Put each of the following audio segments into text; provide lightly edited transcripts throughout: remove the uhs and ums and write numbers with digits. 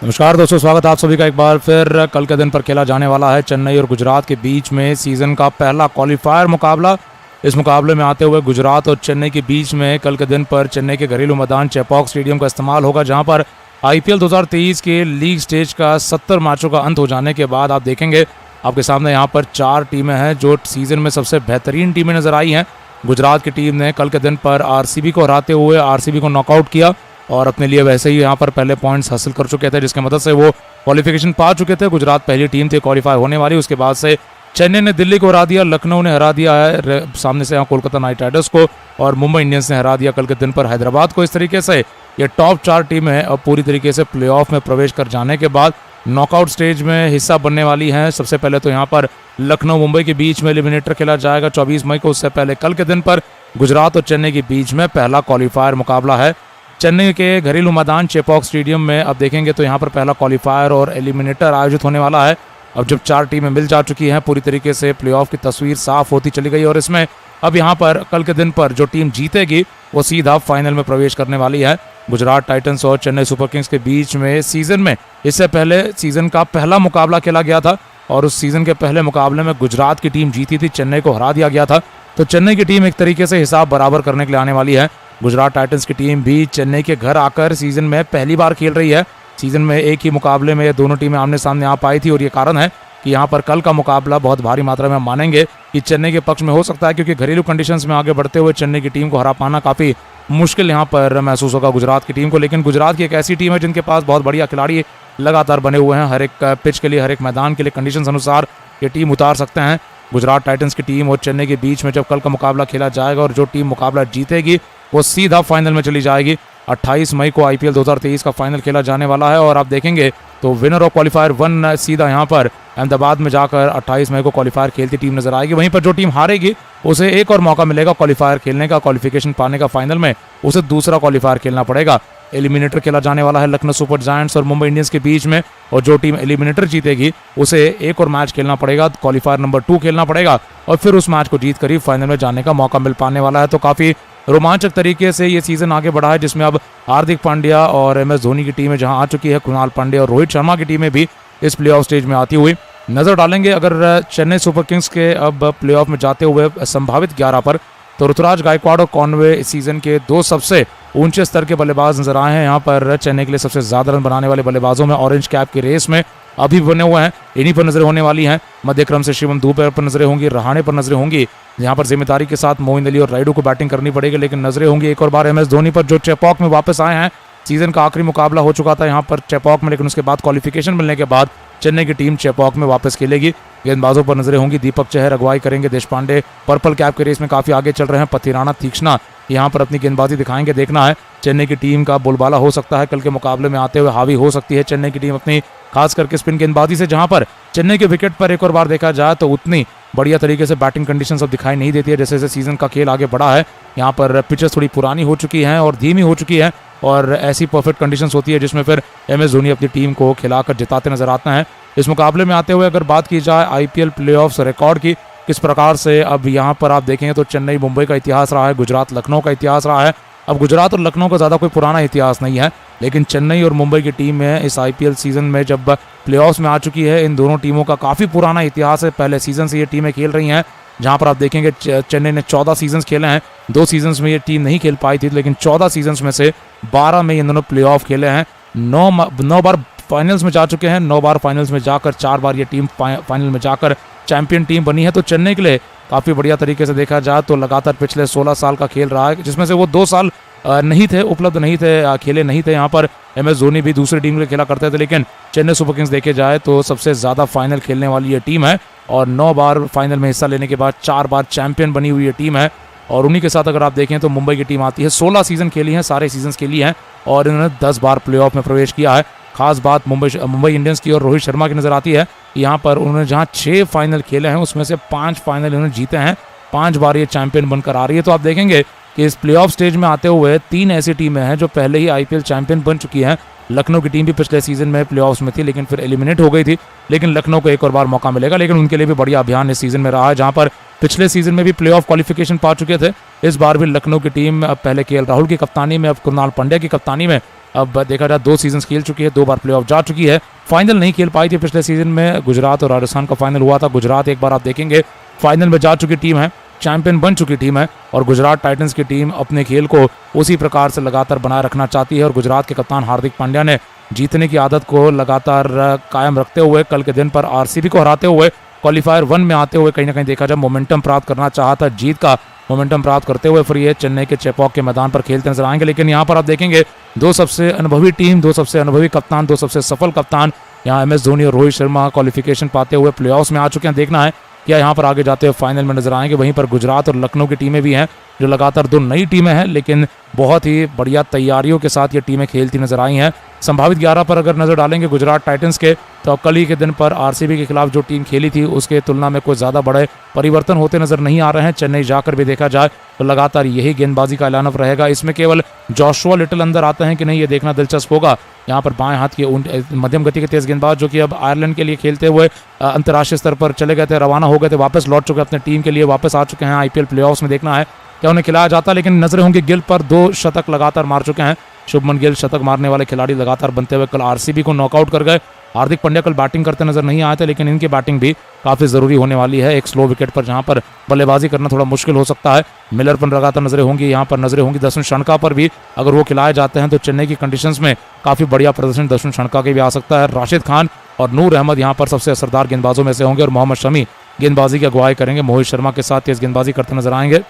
नमस्कार दोस्तों, स्वागत है आप सभी का एक बार फिर। कल के दिन पर खेला जाने वाला है चेन्नई और गुजरात के बीच में सीजन का पहला क्वालिफायर मुकाबला। इस मुकाबले में आते हुए गुजरात और चेन्नई के बीच में कल के दिन पर चेन्नई के घरेलू मैदान चेपॉक स्टेडियम का इस्तेमाल होगा, जहां पर आईपीएल 2023 के लीग स्टेज का 70 मैचों का अंत हो जाने के बाद आप देखेंगे आपके सामने यहाँ पर 4 टीमें हैं जो सीजन में सबसे बेहतरीन टीमें नजर आई हैं। गुजरात की टीम ने कल के दिन पर आरसीबी को हराते हुए आरसीबी को नॉकआउट किया और अपने लिए वैसे ही यहाँ पर पहले पॉइंट्स हासिल कर चुके थे, जिसके मदद से वो क्वालिफिकेशन पा चुके थे। गुजरात पहली टीम थी क्वालिफाई होने वाली। उसके बाद से चेन्नई ने दिल्ली को हरा दिया, लखनऊ ने हरा दिया है सामने से यहाँ कोलकाता नाइट राइडर्स को, और मुंबई इंडियंस ने हरा दिया कल के दिन पर हैदराबाद को। इस तरीके से ये टॉप 4 टीमें अब पूरी तरीके से प्लेऑफ में प्रवेश कर जाने के बाद नॉकआउट स्टेज में हिस्सा बनने वाली हैं। सबसे पहले तो यहाँ पर लखनऊ मुंबई के बीच में एलिमिनेटर खेला जाएगा 24 मई को। उससे पहले कल के दिन पर गुजरात और चेन्नई के बीच में पहला क्वालिफायर मुकाबला है चेन्नई के घरेलू मैदान चेपॉक स्टेडियम में। अब देखेंगे तो यहाँ पर पहला क्वालिफायर और एलिमिनेटर आयोजित होने वाला है। अब जब 4 टीमें मिल जा चुकी हैं, पूरी तरीके से प्लेऑफ की तस्वीर साफ होती चली गई और इसमें अब यहाँ पर कल के दिन पर जो टीम जीतेगी वो सीधा फाइनल में प्रवेश करने वाली है। गुजरात टाइटंस और चेन्नई सुपर किंग्स के बीच में सीजन में इससे पहले सीजन का पहला मुकाबला खेला गया था और उस सीजन के पहले मुकाबले में गुजरात की टीम जीती थी, चेन्नई को हरा दिया गया था। तो चेन्नई की टीम एक तरीके से हिसाब बराबर करने के लिए आने वाली है। गुजरात टाइटंस की टीम भी चेन्नई के घर आकर सीजन में पहली बार खेल रही है। सीजन में एक ही मुकाबले में ये दोनों टीमें आमने सामने आ पाई थी और ये कारण है कि यहाँ पर कल का मुकाबला बहुत भारी मात्रा में मानेंगे कि चेन्नई के पक्ष में हो सकता है, क्योंकि घरेलू कंडीशंस में आगे बढ़ते हुए चेन्नई की टीम को हरा पाना काफ़ी मुश्किल यहाँ पर महसूस होगा गुजरात की टीम को। लेकिन गुजरात की एक ऐसी टीम है जिनके पास बहुत बढ़िया खिलाड़ी लगातार बने हुए हैं। हर एक पिच के लिए, हर एक मैदान के लिए कंडीशंस अनुसार ये टीम उतार सकते हैं। गुजरात टाइटंस की टीम और चेन्नई के बीच में जब कल का मुकाबला खेला जाएगा और जो टीम मुकाबला जीतेगी वो सीधा फाइनल में चली जाएगी। 28 मई को आईपीएल 2023 का फाइनल खेला जाने वाला है और आप देखेंगे तो विनर ऑफ क्वालिफायर 1 सीधा यहाँ पर अहमदाबाद में जाकर 28 मई को क्वालिफायर खेलती टीम नजर आएगी। वहीं पर जो टीम हारेगी उसे एक और मौका मिलेगा क्वालिफायर खेलने का, क्वालिफिकेशन पाने का फाइनल में। उसे दूसरा क्वालिफायर खेलना पड़ेगा। एलिमिनेटर खेला जाने वाला है लखनऊ सुपर जायंट्स और मुंबई इंडियंस के बीच में, और जो टीम एलिमिनेटर जीतेगी उसे एक और मैच खेलना पड़ेगा, क्वालिफायर नंबर 2 खेलना पड़ेगा और फिर उस मैच को जीत कर ही फाइनल में जाने का मौका मिल पाने वाला है। तो काफी रोमांचक तरीके से ये सीजन आगे बढ़ा है, जिसमें अब हार्दिक पांड्या और एमएस धोनी की टीमें जहां आ चुकी है, कुणाल पांड्या और रोहित शर्मा की टीमें भी इस प्लेऑफ स्टेज में आती हुई नजर डालेंगे। अगर चेन्नई सुपर किंग्स के अब प्लेऑफ में जाते हुए संभावित 11 पर तो ऋतुराज गायकवाड़ और कॉनवे इस सीजन के 2 सबसे ऊंचे स्तर के बल्लेबाज नजर आए हैं। यहाँ पर चेन्नई के लिए सबसे ज्यादा रन बनाने वाले बल्लेबाजों में ऑरेंज कैप की रेस में अभी बने हुए हैं, इन्हीं पर नजरें होने वाली हैं। मध्य क्रम से शिवम दुबे पर नजरें होंगी, रहाणे पर नजरें होंगी। यहाँ पर जिम्मेदारी के साथ मोइन अली और राइडू को बैटिंग करनी पड़ेगी, लेकिन नजरें होंगी एक और बार एमएस धोनी पर, जो चेपॉक में वापस आए हैं। सीजन का आखिरी मुकाबला हो चुका था यहाँ पर चेपॉक में, लेकिन उसके बाद क्वालिफिकेशन मिलने के बाद चेन्नई की टीम चेपॉक में वापस खेलेगी। गेंदबाजों पर नजरें होंगी, दीपक चहर अगुवाई करेंगे, देशपांडे पर्पल कैप के रेस में काफी आगे चल रहे हैं, पथिराना तीक्ष्णा यहाँ पर अपनी गेंदबाजी दिखाएंगे। देखना है चेन्नई की टीम का बोलबाला हो सकता है कल के मुकाबले में आते हुए, हावी हो सकती है चेन्नई की टीम अपनी खास करके स्पिन गेंदबाजी से, जहां पर चेन्नई के विकेट पर एक और बार देखा जाए तो उतनी बढ़िया तरीके से बैटिंग कंडीशंस अब दिखाई नहीं देती है। जैसे जैसे सीजन का खेल आगे बढ़ा है, यहाँ पर पिचेस थोड़ी पुरानी हो चुकी हैं और धीमी हो चुकी है, और ऐसी परफेक्ट कंडीशंस होती है जिसमें फिर एमएस धोनी अपनी टीम को खिलाकर जिताते नजर आते हैं। इस मुकाबले में आते हुए अगर बात की जाए आईपीएल प्लेऑफ्स रिकॉर्ड की, किस प्रकार से अब यहाँ पर आप देखेंगे तो चेन्नई मुंबई का इतिहास रहा है, गुजरात लखनऊ का इतिहास रहा है। अब गुजरात और लखनऊ का ज़्यादा कोई पुराना इतिहास नहीं है, लेकिन चेन्नई और मुंबई की टीम में इस आईपीएल सीजन में जब प्लेऑफ्स में आ चुकी है, इन दोनों टीमों का काफ़ी पुराना इतिहास है। पहले सीजन से ये टीमें खेल रही हैं, जहां पर आप देखेंगे चेन्नई ने 14 सीजन्स खेले हैं। 2 सीजन्स में ये टीम नहीं खेल पाई थी, लेकिन 14 सीजन्स में से 12 में इन दोनों प्लेऑफ खेले हैं। 9 बार फाइनल्स में जा चुके हैं, 9 बार फाइनल्स में जाकर 4 बार ये टीम फाइनल में जाकर चैंपियन टीम बनी है। तो चेन्नई के लिए काफ़ी बढ़िया तरीके से देखा जाए तो लगातार पिछले 16 साल का खेल रहा है, जिसमें से वो 2 साल नहीं थे, उपलब्ध नहीं थे, खेले नहीं थे। यहाँ पर एमएस धोनी भी दूसरी टीम के खेला करते थे, लेकिन चेन्नई सुपर किंग्स देखे जाए तो सबसे ज़्यादा फाइनल खेलने वाली ये टीम है और 9 बार फाइनल में हिस्सा लेने के बाद 4 बार चैंपियन बनी हुई ये टीम है। और उन्हीं के साथ अगर आप देखें तो मुंबई की टीम आती है, 16 सीजन खेली हैं, सारे सीजन खेली हैं और इन्होंने 10 बार प्लेऑफ में प्रवेश किया है। खास बात मुंबई इंडियंस की और रोहित शर्मा की नजर आती है। यहाँ पर उन्होंने जहाँ 6 फाइनल खेले हैं उसमें से 5 फाइनल इन्होंने जीते हैं, 5 बार ये चैंपियन बनकर आ रही है। तो आप देखेंगे कि इस प्लेऑफ स्टेज में आते हुए 3 ऐसी टीमें हैं जो पहले ही आईपीएल चैंपियन बन चुकी हैं। लखनऊ की टीम भी पिछले सीजन में प्लेऑफ्स में थी, लेकिन फिर एलिमिनेट हो गई थी, लेकिन लखनऊ को एक और बार मौका मिलेगा। लेकिन उनके लिए भी बढ़िया अभियान इस सीजन में रहा है, जहां पर पिछले सीजन में भी प्लेऑफ क्वालिफिकेशन पा चुके थे। इस बार भी लखनऊ की टीम पहले केएल राहुल की कप्तानी में, अब कुणाल पांड्या की कप्तानी में अब देखा जाए 2 सीजन खेल चुकी है, 2 बार प्लेऑफ जा चुकी है। फाइनल नहीं खेल पाई थी पिछले सीजन में, गुजरात और राजस्थान का फाइनल हुआ था। गुजरात एक बार आप देखेंगे फाइनल में जा चुकी टीम है, चैंपियन बन चुकी टीम है, और गुजरात टाइटंस की टीम अपने खेल को उसी प्रकार से लगातार बनाए रखना चाहती है। और गुजरात के कप्तान हार्दिक पांड्या ने जीतने की आदत को लगातार कायम रखते हुए कल के दिन पर आरसीबी को हराते हुए क्वालिफायर 1 में आते हुए कहीं ना कहीं देखा जाए मोमेंटम प्राप्त करना चाहा था। जीत का मोमेंटम प्राप्त करते हुए फिर ये चेन्नई के चेपॉक के मैदान पर खेलते नजर आएंगे। लेकिन यहाँ पर आप देखेंगे 2 सबसे अनुभवी टीम, 2 सबसे अनुभवी कप्तान, 2 सबसे सफल कप्तान यहाँ MS धोनी और रोहित शर्मा क्वालिफिकेशन पाते हुए प्लेऑफ्स में आ चुके हैं। देखना है क्या यहाँ पर आगे जाते हुए फाइनल में नजर आएंगे। वहीं पर गुजरात और लखनऊ की टीमें भी हैं जो लगातार 2 नई टीमें हैं, लेकिन बहुत ही बढ़िया तैयारियों के साथ ये टीमें खेलती नजर आई हैं। संभावित 11 पर अगर नजर डालेंगे गुजरात टाइटंस के, तो कल ही के दिन पर आरसीबी के खिलाफ जो टीम खेली थी उसके तुलना में कोई ज़्यादा बड़े परिवर्तन होते नजर नहीं आ रहे हैं। चेन्नई जाकर भी देखा जाए तो लगातार यही गेंदबाजी का लाइनअप रहेगा। इसमें केवल जोशुआ लिटल अंदर आते हैं कि नहीं, ये देखना दिलचस्प होगा। यहाँ पर बाएं हाथ के मध्यम गति के तेज गेंदबाज जो कि अब आयरलैंड के लिए खेलते हुए अंतर्राष्ट्रीय स्तर पर चले गए थे, रवाना हो गए थे, वापस लौट चुके अपने टीम के लिए, वापस आ चुके हैं आईपीएल प्लेऑफ्स में। देखना है क्या उन्हें खिलाया जाता है। लेकिन नजरें होंगी गिल पर, 2 शतक लगातार मार चुके हैं शुभमन गिल। शतक मारने वाले खिलाड़ी लगातार बनते हुए कल आरसीबी को नॉकआउट कर गए। हार्दिक पांड्या कल बैटिंग करते नजर नहीं आए थे, लेकिन इनकी बैटिंग भी काफी जरूरी होने वाली है एक स्लो विकेट पर, जहां पर बल्लेबाजी करना थोड़ा मुश्किल हो सकता है। मिलर पर लगातार नजरें होंगी, यहाँ पर नजरें होंगी दर्शन शनका पर भी। अगर वो खिलाए जाते हैं तो चेन्नई की कंडीशंस में काफी बढ़िया प्रदर्शन दर्शन शनका के भी आ सकता है। राशिद खान और नूर अहमद यहाँ पर सबसे असरदार गेंदबाजों में से होंगे, और मोहम्मद शमी गेंदबाजी की अगुवाई करेंगे। मोहित शर्मा के साथ तेज गेंदबाजी करते नजर आएंगे।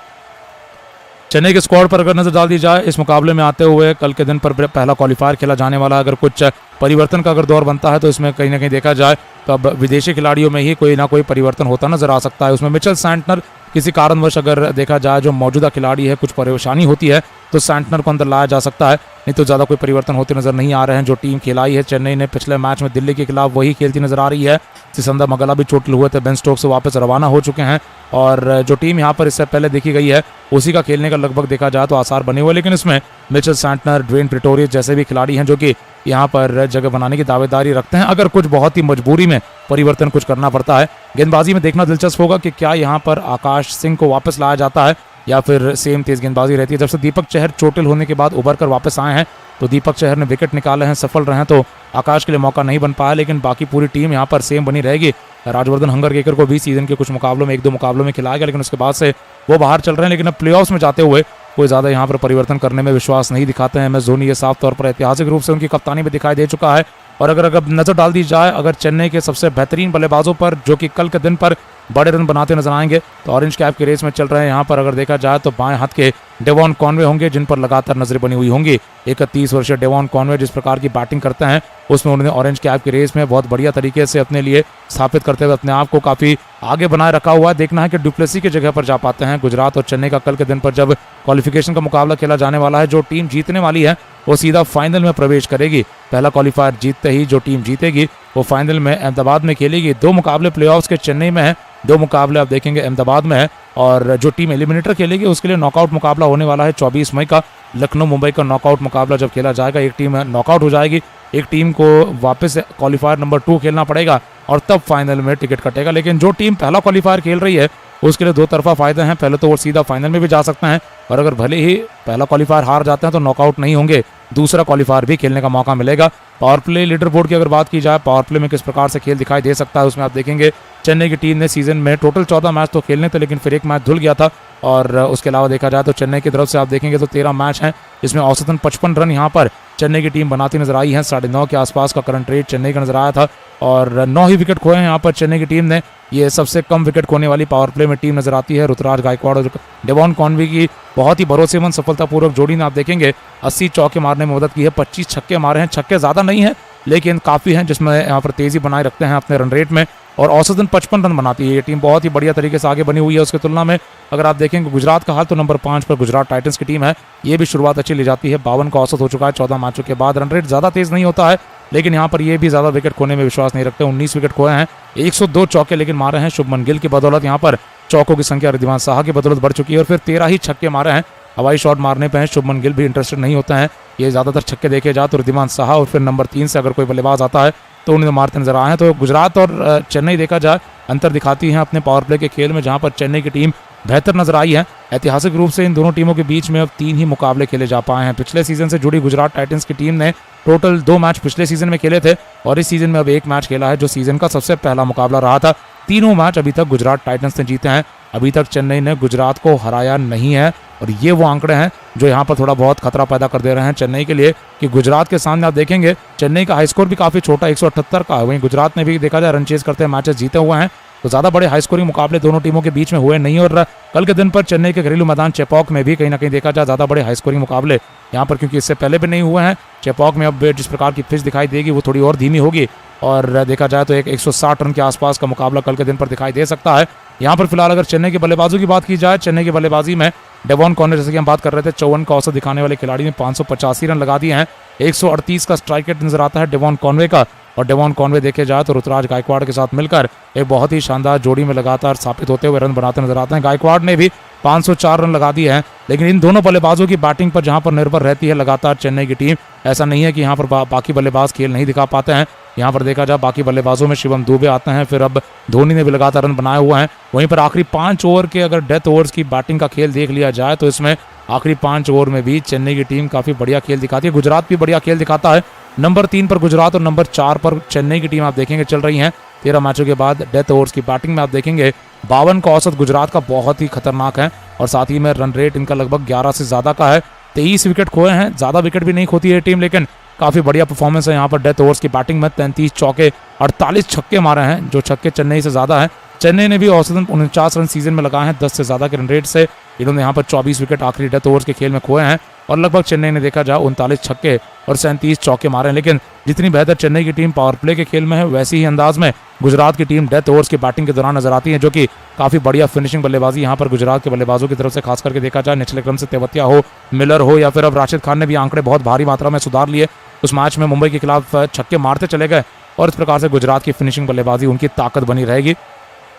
चेन्नई के स्क्वाड पर अगर नजर डाल दी जाए इस मुकाबले में आते हुए कल के दिन पर पहला क्वालिफायर खेला जाने वाला, अगर कुछ परिवर्तन का अगर दौर बनता है तो इसमें कहीं ना कहीं देखा जाए तो अब विदेशी खिलाड़ियों में ही कोई ना कोई परिवर्तन होता नजर आ सकता है। उसमें मिचेल सैंटनर किसी कारणवश अगर देखा जाए जो मौजूदा खिलाड़ी है कुछ परेशानी होती है तो सैंटनर को अंदर लाया जा सकता है, नहीं तो ज़्यादा कोई परिवर्तन होते नजर नहीं आ रहे हैं। जो टीम खिलाई है चेन्नई ने पिछले मैच में दिल्ली के खिलाफ वही खेलती नजर आ रही है। सिसंदा मगला भी चोटिल हुए थे, बेन स्टोक्स से वापस रवाना हो चुके हैं, और जो टीम यहाँ पर इससे पहले देखी गई है उसी का खेलने का लगभग देखा जाए तो आसार बने हुए। लेकिन इसमें मिचेल सैंटनर, ड्वेन प्रिटोरियस जैसे भी खिलाड़ी हैं जो कि यहाँ पर जगह बनाने की दावेदारी रखते हैं। अगर कुछ बहुत ही मजबूरी में परिवर्तन कुछ करना पड़ता है, गेंदबाजी में देखना दिलचस्प होगा कि क्या यहाँ पर आकाश सिंह को वापस लाया जाता है या फिर सेम तेज गेंदबाजी रहती है। जब से दीपक चहर चोटिल होने के बाद उभर कर वापस आए हैं तो दीपक चहर ने विकेट निकाले हैं, सफल रहे हैं, तो आकाश के लिए मौका नहीं बन पाया। लेकिन बाकी पूरी टीम यहाँ पर सेम बनी रहेगी। राजवर्धन हंगरकेकर को भी सीजन के कुछ मुकाबलों में 1-2 मुकाबलों में खिलाया गया, लेकिन उसके बाद से वो बाहर चल रहे हैं। लेकिन अब प्लेऑफ्स में जाते हुए कोई ज़्यादा यहाँ पर परिवर्तन करने में विश्वास नहीं दिखाते हैं। MS धोनी ये साफ तौर पर ऐतिहासिक रूप से उनकी कप्तानी में दिखाई दे चुका है। और अगर नजर डाल दी जाए अगर चेन्नई के सबसे बेहतरीन बल्लेबाजों पर जो कि कल के दिन पर बड़े रन बनाते नजर आएंगे तो ऑरेंज कैप की रेस में चल रहे हैं यहाँ पर अगर देखा जाए तो बाएं हाथ के डेवॉन कॉनवे होंगे जिन पर लगातार नजरें बनी हुई होंगी। 31 वर्षीय डेवॉन कॉनवे जिस प्रकार की बैटिंग करते हैं उसमें उन्होंने ऑरेंज कैप की रेस में बहुत बढ़िया तरीके से अपने लिए स्थापित करते हुए अपने आप को काफी आगे बनाए रखा हुआ है। देखना है कि डुप्लेसी की जगह पर जा पाते हैं। गुजरात और चेन्नई का कल के दिन पर जब क्वालिफिकेशन का मुकाबला खेला जाने वाला है, जो टीम जीतने वाली है वो सीधा फाइनल में प्रवेश करेगी। पहला क्वालिफायर जीतते ही जो टीम जीतेगी वो फाइनल में अहमदाबाद में खेलेगी। 2 मुकाबले प्लेऑफ्स के चेन्नई में है, 2 मुकाबले आप देखेंगे अहमदाबाद में है, और जो टीम एलिमिनेटर खेलेगी उसके लिए नॉकआउट मुकाबला होने वाला है 24 मई का। लखनऊ मुंबई का नॉकआउट मुकाबला जब खेला जाएगा, एक टीम नॉकआउट हो जाएगी, एक टीम को वापस क्वालिफायर नंबर 2 खेलना पड़ेगा और तब फाइनल में टिकट कटेगा। लेकिन जो टीम पहला क्वालिफायर खेल रही है उसके लिए 2 तरफा फायदे हैं। पहले तो वो सीधा फाइनल में भी जा सकते हैं, और अगर भले ही पहला क्वालिफायर हार जाते हैं तो नॉकआउट नहीं होंगे, दूसरा क्वालिफायर भी खेलने का मौका मिलेगा। पावर प्ले लीडर बोर्ड की अगर बात की जाए, पावर प्ले में किस प्रकार से खेल दिखाई दे सकता है उसमें आप देखेंगे चेन्नई की टीम ने सीजन में टोटल 14 मैच तो खेलने थे, लेकिन फिर एक मैच धुल गया था। और उसके अलावा देखा जाए तो चेन्नई की तरफ से आप देखेंगे तो 13 मैच हैं, इसमें औसतन 55 रन यहाँ पर चेन्नई की टीम बनाती नजर आई है। 9.5 के आसपास का करंट रेट चेन्नई का नजर आया था, और 9 ही विकेट खोए हैं यहाँ पर चेन्नई की टीम ने। ये सबसे कम विकेट खोने वाली पावर प्ले में टीम नजर आती है। ऋतुराज गायकवाड़ और डेवॉन कॉनवे की बहुत ही भरोसेमंद सफलतापूर्वक जोड़ी ने आप देखेंगे 80 चौके मारने में मदद की है, 25 छक्के मारे हैं। छक्के ज़्यादा नहीं है लेकिन काफ़ी हैं, जिसमें यहाँ पर तेज़ी बनाए रखते हैं अपने रन रेट में, और औसतन 55 रन बनाती है ये टीम। बहुत ही बढ़िया तरीके से आगे बनी हुई है। उसकी तुलना में अगर आप देखेंगे गुजरात का हाल तो नंबर 5 पर गुजरात टाइटंस की टीम है, ये भी शुरुआत अच्छी ली जाती है। 52 का औसत हो चुका है 14 मैचों के बाद। रन रेट ज़्यादा तेज़ नहीं होता है, लेकिन यहाँ पर ये भी ज़्यादा विकेट खोने में विश्वास नहीं रखते। 19 विकेट खोए हैं, 102 चौके लेकिन मारे हैं शुभमन गिल की बदौलत। यहाँ पर चौकों की संख्या रिद्धिमान साहा की बदौलत बढ़ चुकी है, और फिर 13 ही छक्के मारे हैं। हवाई शॉट मारने पे हैं शुभमन गिल भी इंटरेस्टेड नहीं होते हैं। ये ज़्यादातर छक्के देखे जाए तो रिद्धिमान साहा और फिर नंबर 3 से अगर कोई बल्लेबाज आता है तो उन्हें मारते नजर आए हैं। तो गुजरात और चेन्नई देखा जाए अंतर दिखाती हैं अपने पावर प्ले के खेल में, जहां पर चेन्नई की टीम बेहतर नजर आई है। ऐतिहासिक रूप से इन दोनों टीमों के बीच में अब 3 ही मुकाबले खेले जा पाए हैं। पिछले सीजन से जुड़ी गुजरात टाइटंस की टीम ने टोटल 2 मैच पिछले सीजन में खेले थे और इस सीजन में अब 1 मैच खेला है, जो सीजन का सबसे पहला मुकाबला रहा था। तीनों मैच अभी तक गुजरात टाइटंस ने जीते हैं। अभी तक चेन्नई ने गुजरात को हराया नहीं है और ये वो आंकड़े हैं जो यहाँ पर थोड़ा बहुत खतरा पैदा कर दे रहे हैं चेन्नई के लिए कि गुजरात के सामने आप देखेंगे चेन्नई का हाई स्कोर भी काफी छोटा 178 का है। वहीं गुजरात ने भी देखा जाए रन चेज करते मैचेस जीते हुए हैं, तो ज्यादा बड़े हाई स्कोरिंग मुकाबले दोनों टीमों के बीच में हुए नहीं। और कल के दिन पर चेन्नई के घरेलू मैदान चेपॉक में भी कहीं ना कहीं देखा जाए ज्यादा बड़े हाई स्कोरिंग मुकाबले यहाँ पर, क्योंकि इससे पहले भी नहीं हुए हैं। चेपॉक में अब जिस प्रकार की पिच दिखाई देगी वो थोड़ी और धीमी होगी और देखा जाए तो एक 160 रन के आसपास का मुकाबला कल के दिन पर दिखाई दे सकता है। यहाँ पर फिलहाल अगर चेन्नई के बल्लेबाजों की बात की जाए, चेन्नई की बल्लेबाजी में डेवॉन कॉनवे, जैसे कि हम बात कर रहे थे, 54 का औसत दिखाने वाले खिलाड़ी ने 585 रन लगा दिए हैं। 138 का स्ट्राइक रेट नजर आता है डेवॉन कॉनवे का। और डेवॉन कॉनवे देखे जाए तो ऋतुराज गायकवाड़ के साथ मिलकर एक बहुत ही शानदार जोड़ी में लगातार स्थापित होते हुए रन बनाते नजर आते हैं। गायकवाड़ ने भी 504 रन लगा दिए हैं, लेकिन इन दोनों बल्लेबाजों की बैटिंग पर जहां पर निर्भर रहती है लगातार चेन्नई की टीम, ऐसा नहीं है कि यहाँ पर बाकी बल्लेबाज खेल नहीं दिखा पाते हैं। यहाँ पर देखा जाए बाकी बल्लेबाजों में शिवम दुबे आते हैं, फिर अब धोनी ने भी लगातार रन बनाए हुए हैं। वहीं पर आखिरी 5 ओवर के अगर डेथ ओवर्स की बैटिंग का खेल देख लिया जाए तो इसमें आखिरी 5 ओवर में भी चेन्नई की टीम काफी बढ़िया खेल दिखाती है। गुजरात भी बढ़िया खेल दिखाता है। नंबर 3 पर गुजरात और नंबर 4 पर चेन्नई की टीम आप देखेंगे चल रही हैं। 13 मैचों के बाद डेथ ओवर्स की बैटिंग में आप देखेंगे 52 का औसत गुजरात का बहुत ही खतरनाक है और साथ ही में रन रेट इनका लगभग 11 से ज्यादा का है। 23 विकेट खोए हैं, ज्यादा विकेट भी नहीं खोती है टीम, लेकिन काफी बढ़िया परफॉर्मेंस है यहाँ पर डेथ ओवर्स की बैटिंग में। 33 चौके 48 छक्के मारे हैं, जो छक्के चेन्नई से ज्यादा है। चेन्नई ने भी औसतन 49 रन सीजन में लगाए हैं 10 से ज्यादा के रन रेट से। इन्होंने यहाँ पर 24 विकेट आखिरी डेथ ओवर्स के खेल में खोए हैं और लगभग चेन्नई ने देखा जाए 39 छक्के और 37 चौके मारे हैं। लेकिन जितनी बेहतर चेन्नई की टीम पावर प्ले के खेल में है, वैसी ही अंदाज में गुजरात की टीम डेथ ओवर्स की बैटिंग के दौरान नजर आती है, जो कि काफी बढ़िया फिनिशिंग बल्लेबाजी यहाँ पर गुजरात के बल्लेबाजों की तरफ से खास करके देखा जाए। निचले क्रम से तेवतिया हो, मिलर हो या फिर अब राशिद खान ने भी आंकड़े बहुत भारी मात्रा में सुधार लिए। उस मैच में मुंबई के खिलाफ छक्के मारते चले गए और इस प्रकार से गुजरात की फिनिशिंग बल्लेबाजी उनकी ताकत बनी रहेगी।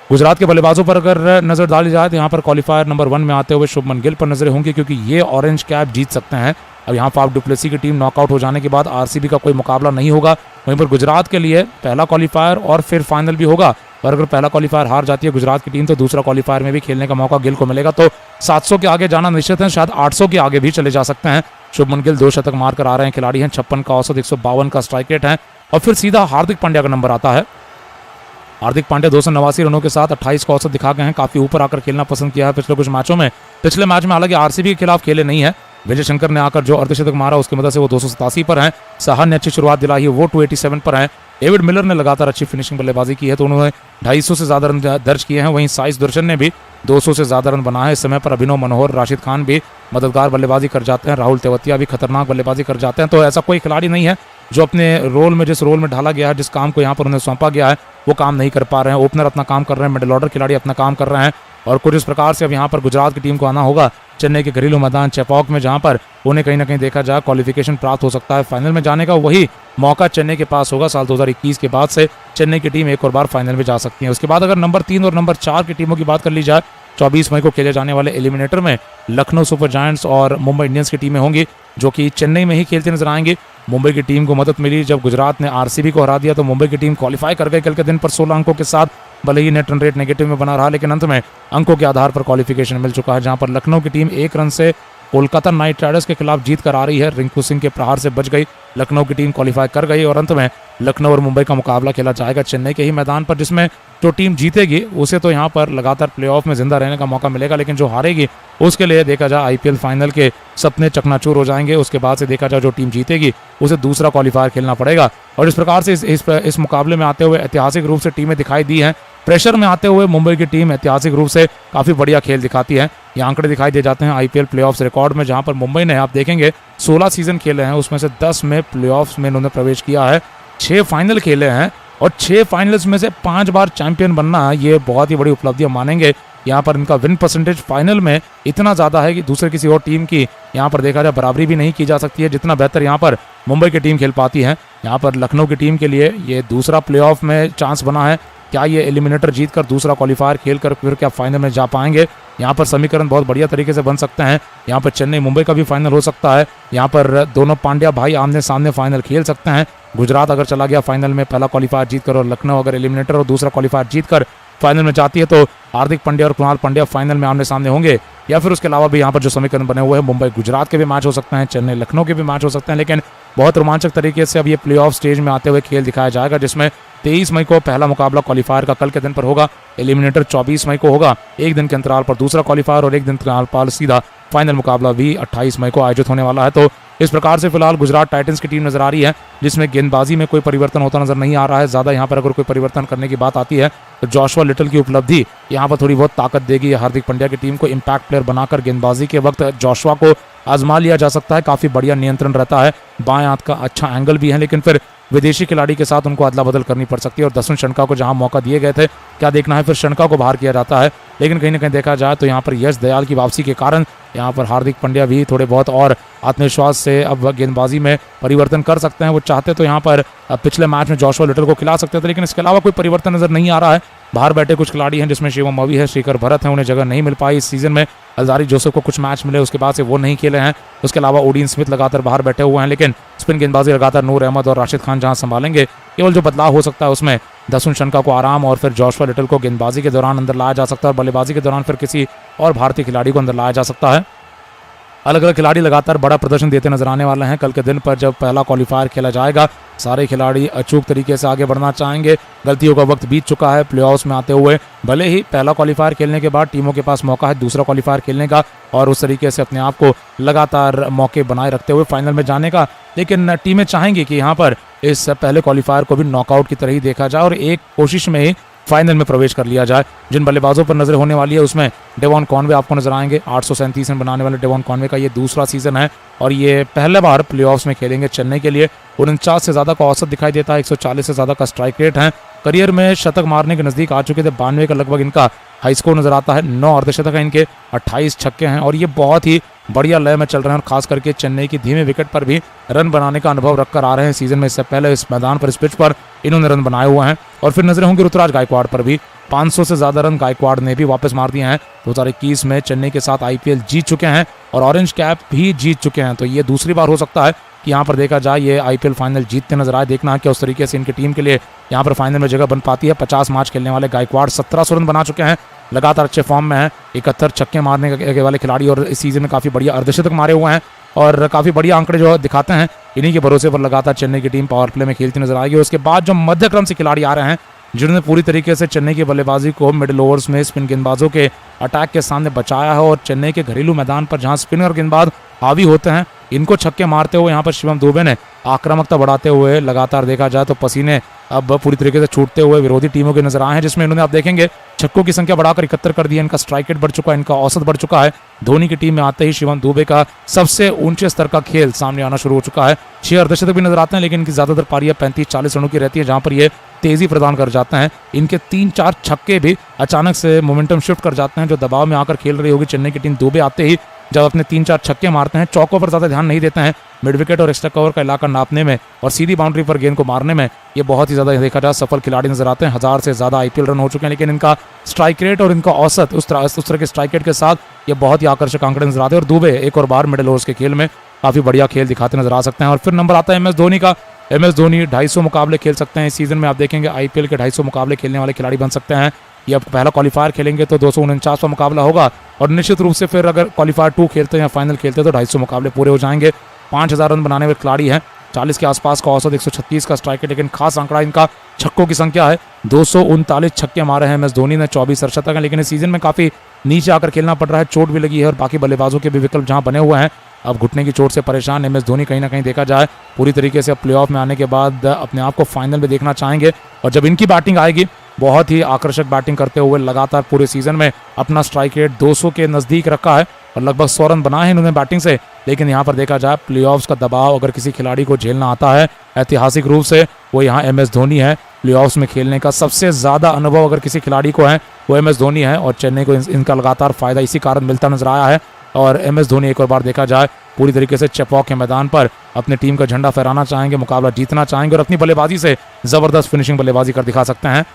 गुजरात के बल्लेबाजों पर अगर नजर डाली जाए तो यहाँ पर क्वालिफायर नंबर 1 में आते हुए शुभमन गिल पर नजरें होंगी, क्योंकि ये ऑरेंज कैप जीत सकते हैं। अब यहाँ फाफ डुप्लेसी की टीम नॉकआउट हो जाने के बाद आरसीबी का कोई मुकाबला नहीं होगा। वहीं पर गुजरात के लिए पहला क्वालिफायर और फिर फाइनल भी होगा, और अगर पहला क्वालिफायर हार जाती है गुजरात की टीम तो दूसरा क्वालिफायर में भी खेलने का मौका गिल को मिलेगा। तो 700 के आगे जाना निश्चित है, शायद 800 के आगे भी चले जा सकते हैं। शुभमन गिल 2 शतक मारकर आ रहे हैं खिलाड़ी हैं। 56 का औसत, 152 का स्ट्राइक रेट है। और फिर सीधा हार्दिक पांड्या का नंबर आता है। हार्दिक पांड्या 289 रनों के साथ 28 का औसत दिखा गए हैं। काफी ऊपर आकर खेलना पसंद किया है पिछले कुछ मैचों में। पिछले मैच में हालांकि आरसीबी के खिलाफ खेले नहीं है। विजय शंकर ने आकर जो अर्धशतक मारा उसकी मदद से वो 287 पर हैं। साहन ने अच्छी शुरुआत दिलाई है, वो 287 पर हैं। डेविड मिलर ने लगातार अच्छी फिनिशिंग बल्लेबाजी की है, तो उन्होंने 250 से ज्यादा रन दर्ज किए हैं। वहीं साई सुदर्शन ने भी 200 से ज्यादा रन बनाए। इस समय पर अभिनव मनोहर, राशिद खान भी मददगार बल्लेबाजी कर जाते हैं। राहुल तेवतिया भी खतरनाक बल्लेबाजी कर जाते हैं। तो ऐसा कोई खिलाड़ी नहीं है जो अपने रोल में, जिस रोल में ढाला गया है, जिस काम को यहाँ पर उन्हें सौंपा गया है, वो काम नहीं कर पा रहे हैं। ओपनर अपना काम कर रहे हैं, मिडिल ऑर्डर खिलाड़ी अपना काम कर रहे हैं। और कुछ इस प्रकार से अब यहाँ पर गुजरात की टीम को आना होगा चेन्नई के घरेलू मैदान चेपॉक में, जहाँ पर उन्हें कहीं ना कहीं देखा जाए क्वालिफिकेशन प्राप्त हो सकता है। फाइनल में जाने का वही मौका चेन्नई के पास होगा। साल 2021 के बाद से चेन्नई की टीम एक और बार फाइनल में जा सकती है। उसके बाद अगर नंबर 3 और नंबर 4 की टीमों की बात कर ली जाए, 24 मई को खेले जाने वाले एलिमिनेटर में लखनऊ सुपर जायंट्स और मुंबई इंडियंस की टीमें होंगी, जो कि चेन्नई में ही खेलती नजर आएंगी। मुंबई की टीम को मदद मिली जब गुजरात ने आरसीबी को हरा दिया, तो मुंबई की टीम क्वालिफाई कर गई कल के दिन पर 16 अंकों के साथ। भले ही नेट रन रेट नेगेटिव में बना रहा, लेकिन अंत में अंकों के आधार पर क्वालिफिकेशन मिल चुका है, जहां पर लखनऊ की टीम 1 रन से कोलकाता नाइट राइडर्स के खिलाफ जीत कर आ रही है। रिंकू सिंह के प्रहार से बच गई, लखनऊ की टीम क्वालिफाई कर गई और अंत में लखनऊ और मुंबई का मुकाबला खेला जाएगा चेन्नई के ही मैदान पर, जिसमें जो टीम जीतेगी उसे तो यहाँ पर लगातार प्लेऑफ में जिंदा रहने का मौका मिलेगा, लेकिन जो हारेगी उसके लिए देखा जाए आईपीएल फाइनल के सपने चकनाचूर हो जाएंगे। उसके बाद से देखा जाए जो टीम जीतेगी उसे दूसरा क्वालिफायर खेलना पड़ेगा। और इस प्रकार से इस मुकाबले में आते हुए ऐतिहासिक रूप से टीमें दिखाई दी हैं। प्रेशर में आते हुए मुंबई की टीम ऐतिहासिक रूप से काफी बढ़िया खेल दिखाती है। ये आंकड़े दिखाई दे जाते हैं आईपीएल प्लेऑफ्स रिकॉर्ड में, जहां पर मुंबई ने, आप देखेंगे 16 सीजन खेले हैं, उसमें से 10 में प्लेऑफ्स में इन्होंने प्रवेश किया है। 6 फाइनल खेले हैं और 6 फाइनल्स में से 5 बार चैंपियन बनना ये बहुत ही बड़ी उपलब्धियां मानेंगे। यहाँ पर इनका विन परसेंटेज फाइनल में इतना ज्यादा है कि दूसरे किसी और टीम की यहाँ पर देखा जाए बराबरी भी नहीं की जा सकती है, जितना बेहतर यहाँ पर मुंबई की टीम खेल पाती है। यहाँ पर लखनऊ की टीम के लिए ये दूसरा प्लेऑफ में चांस बना है। क्या ये एलिमिनेटर जीतकर दूसरा क्वालिफायर खेलकर फिर क्या फाइनल में जा पाएंगे? यहाँ पर समीकरण बहुत बढ़िया तरीके से बन सकते हैं। यहाँ पर चेन्नई मुंबई का भी फाइनल हो सकता है। यहाँ पर दोनों पांड्या भाई आमने सामने फाइनल खेल सकते हैं। गुजरात अगर चला गया फाइनल में पहला क्वालिफायर जीतकर, और लखनऊ अगर एलिमिनेटर और दूसरा क्वालिफायर जीतकर फाइनल में जाती है तो हार्दिक पांड्या और कृणाल पांड्या फाइनल में आमने सामने होंगे, या फिर उसके अलावा भी यहाँ पर जो समीकरण बने हुए हैं मुंबई गुजरात के भी मैच हो सकते हैं, चेन्नई लखनऊ के भी मैच हो सकते हैं। लेकिन बहुत रोमांचक तरीके से अब ये प्लेऑफ स्टेज में आते हुए खेल दिखाया जाएगा, जिसमें 23 मई को पहला मुकाबला क्वालिफायर का कल के दिन पर होगा, एलिमिनेटर 24 मई को होगा, एक दिन के अंतराल पर दूसरा क्वालिफायर और एक दिन के अंतराल पर सीधा फाइनल मुकाबला भी 28 मई को आयोजित होने वाला है। तो इस प्रकार से फिलहाल गुजरात टाइटंस की टीम नजर आ रही है, जिसमें गेंदबाजी में कोई परिवर्तन होता नजर नहीं आ रहा है ज़्यादा। यहाँ पर अगर कोई परिवर्तन करने की बात आती है तो जोशुआ लिटल की उपलब्धि यहाँ पर थोड़ी बहुत ताकत देगी हार्दिक पांड्या की टीम को। इम्पैक्ट प्लेयर बनाकर गेंदबाजी के वक्त जोशुआ को आजमा लिया जा सकता है, काफ़ी बढ़िया नियंत्रण रहता है, बाएं हाथ का अच्छा एंगल भी है, लेकिन फिर विदेशी खिलाड़ी के साथ उनको अदला बदल करनी पड़ सकती है। और दसुन शनका को जहां मौका दिए गए थे, क्या देखना है फिर शनका को बाहर किया जाता है। लेकिन कहीं ना कहीं देखा जाए तो यहाँ पर यश दयाल की वापसी के कारण यहाँ पर हार्दिक पांड्या भी थोड़े बहुत और आत्मविश्वास से अब गेंदबाजी में परिवर्तन कर सकते हैं। वो चाहते तो यहाँ पर पिछले मैच में जोशुआ लिटल को खिला सकते थे, लेकिन इसके अलावा कोई परिवर्तन नजर नहीं आ रहा है। बाहर बैठे कुछ खिलाड़ी हैं जिसमें शिवम मवी है, श्रीकर भरत है, उन्हें जगह नहीं मिल पाई इस सीजन में। अलजारी जोसेफ को कुछ मैच मिले, उसके बाद से वो नहीं खेले हैं। उसके अलावा ओडीन स्मिथ लगातार बाहर बैठे हुए हैं, लेकिन स्पिन गेंदबाजी लगातार नूर अहमद और राशिद खान जहां संभालेंगे। केवल जो बदलाव हो सकता है उसमें दसुन शनका को आराम और फिर जोशुआ लिटल को गेंदबाजी के दौरान अंदर लाया जा सकता है, और बल्लेबाजी के दौरान फिर किसी और भारतीय खिलाड़ी को अंदर लाया जा सकता है। अलग अलग खिलाड़ी लगातार बड़ा प्रदर्शन देते नजर आने वाले हैं। कल के दिन पर जब पहला क्वालिफायर खेला जाएगा, सारे खिलाड़ी अचूक तरीके से आगे बढ़ना चाहेंगे। गलतियों का वक्त बीत चुका है प्लेऑफ्स में आते हुए। भले ही पहला क्वालिफायर खेलने के बाद टीमों के पास मौका है दूसरा क्वालिफायर खेलने का और उस तरीके से अपने आप को लगातार मौके बनाए रखते हुए फाइनल में जाने का, लेकिन टीमें चाहेंगी कि यहाँ पर इस पहले क्वालिफायर को भी नॉकआउट की तरह ही देखा जाए और एक कोशिश में ही फाइनल में प्रवेश कर लिया जाए। जिन बल्लेबाजों पर नजर होने वाली है उसमें डेवॉन कॉनवे आपको नजर आएंगे। 837 रन बनाने वाले डेवॉन कॉनवे का ये दूसरा सीजन है और ये पहले बार प्लेऑफ्स में खेलेंगे चेन्नई के लिए। 49 से ज्यादा का औसत दिखाई देता है, 140 से ज्यादा का स्ट्राइक रेट है। करियर में शतक मारने के नजदीक आ चुके थे, 92 का लगभग इनका हाई स्कोर नजर आता है। 9 अर्धशतक है इनके, 28 छक्के हैं और ये बहुत ही बढ़िया लय में चल रहे हैं और खास करके चेन्नई की धीमे विकेट पर भी रन बनाने का अनुभव रखकर आ रहे हैं सीजन में। इससे पहले इस मैदान पर, इस पिच पर इन्होंने रन बनाए हुए हैं। और फिर नजरें होंगी ऋतुराज गायकवाड़ पर भी। 500 से ज्यादा रन गायकवाड़ ने भी वापस मार दिए हैं। 2021 में चेन्नई के साथ आईपीएल जीत चुके हैं और ऑरेंज कैप भी जीत चुके हैं, तो ये दूसरी बार हो सकता है कि यहाँ पर देखा जाए ये आईपीएल फाइनल जीतते नजर आए। देखना है कि उस तरीके से इनकी टीम के लिए यहाँ पर फाइनल में जगह बन पाती है। 50 मैच खेलने वाले गायकवाड़ 1700 रन बना चुके हैं, लगातार अच्छे फॉर्म में है। 71 छक्के मारने वाले खिलाड़ी और इस सीजन में काफी बढ़िया अर्धशतक मारे हुए हैं और काफी बढ़िया आंकड़े जो दिखाते हैं। इन्हीं के भरोसे पर लगातार चेन्नई की टीम पावर प्ले में खेलती नजर आएगी। उसके बाद जो मध्य क्रम से खिलाड़ी आ रहे हैं जिन्होंने पूरी तरीके से चेन्नई की बल्लेबाजी को मिडिल ओवर्स में स्पिन गेंदबाजों के अटैक के सामने बचाया है और चेन्नई के घरेलू मैदान पर जहां स्पिनर गेंदबाज हावी होते हैं, इनको छक्के मारते हुए यहाँ पर शिवम दुबे ने आक्रामकता बढ़ाते हुए लगातार देखा जाए तो पसीने अब पूरी तरीके से छूटते हुए विरोधी टीमों के नजर आए हैं, जिसमें इन्होंने आप देखेंगे छक्कों की संख्या बढ़ाकर 71 कर दी है। इनका स्ट्राइक रेट बढ़ चुका है, इनका औसत बढ़ चुका है। धोनी की टीम में आते ही शिवम दुबे का सबसे ऊंचे स्तर का खेल सामने आना शुरू हो चुका है। 6 अर्धशतक भी नजर आते हैं, लेकिन इनकी ज्यादातर पारियां 35-40 रनों की रहती है, जहां पर ये तेजी प्रदान कर जाते हैं। इनके 3-4 छक्के भी अचानक से मोमेंटम शिफ्ट कर जाते हैं। जो दबाव में आकर खेल रही होगी चेन्नई की टीम, दुबे आते ही जब अपने 3-4 छक्के मारते हैं, चौकों पर ज्यादा ध्यान नहीं देते हैं, मिड विकेट और एक्स्ट्रा कवर का इलाका नापने में और सीधी बाउंड्री पर गेंद को मारने में ये बहुत ही ज्यादा देखा जाए सफल खिलाड़ी नजर आते हैं। 1000 से ज्यादा आईपीएल रन हो चुके हैं, लेकिन इनका स्ट्राइक रेट और इनका औसत उस तरह के स्ट्राइक रेट के साथ ये बहुत ही आकर्षक आंकड़े नजर आते हैं। और दुबे एक और बार मिडिल ओवर्स के खेल में काफी बढ़िया खेल दिखाते नजर आ सकते हैं। और फिर नंबर आता है एम एस धोनी का। एम एस धोनी 250 मुकाबले खेल सकते हैं इस सीजन में। आप देखेंगे आईपीएल के 250 मुकाबले खेलने वाले खिलाड़ी बन सकते हैं। ये अब पहला क्वालिफायर खेलेंगे तो 249वां मुकाबला होगा और निश्चित रूप से फिर अगर क्वालिफायर 2 खेलते हैं या फाइनल खेलते हैं तो 250 मुकाबले पूरे हो जाएंगे। 5000 रन बनाने वाले खिलाड़ी हैं, 40 के आसपास का औसत, 136 का स्ट्राइक रेट, लेकिन खास आंकड़ा इनका छक्कों की संख्या है। 239 छक्के मारे हैं एम एस धोनी ने, 24 अर्धशतक हैं, लेकिन इस सीजन में काफी नीचे आकर खेलना पड़ रहा है, चोट भी लगी है और बाकी बल्लेबाजों के भी विकल्प जहां बने हुए हैं। अब घुटने की चोट से परेशान एम एस धोनी कहीं ना कहीं देखा जाए पूरी तरीके से प्लेऑफ में आने के बाद अपने आप को फाइनल में देखना चाहेंगे। और जब इनकी बैटिंग आएगी, बहुत ही आकर्षक बैटिंग करते हुए लगातार पूरे सीजन में अपना स्ट्राइक रेट 200 के नजदीक रखा है और लगभग 100 रन बनाए हैं इन्होंने बैटिंग से। लेकिन यहाँ पर देखा जाए प्लेऑफ्स का दबाव अगर किसी खिलाड़ी को झेलना आता है ऐतिहासिक रूप से वो यहाँ एम एस धोनी है। प्लेऑफ्स में खेलने का सबसे ज्यादा अनुभव अगर किसी खिलाड़ी को है वो एम एस धोनी है और चेन्नई को इनका लगातार फायदा इसी कारण मिलता नजर आया है। और एम एस धोनी एक और बार देखा जाए पूरी तरीके से चेपॉक के मैदान पर अपनी टीम का झंडा फहराना चाहेंगे, मुकाबला जीतना चाहेंगे और अपनी बल्लेबाजी से जबरदस्त फिनिशिंग बल्लेबाजी कर दिखा सकते हैं।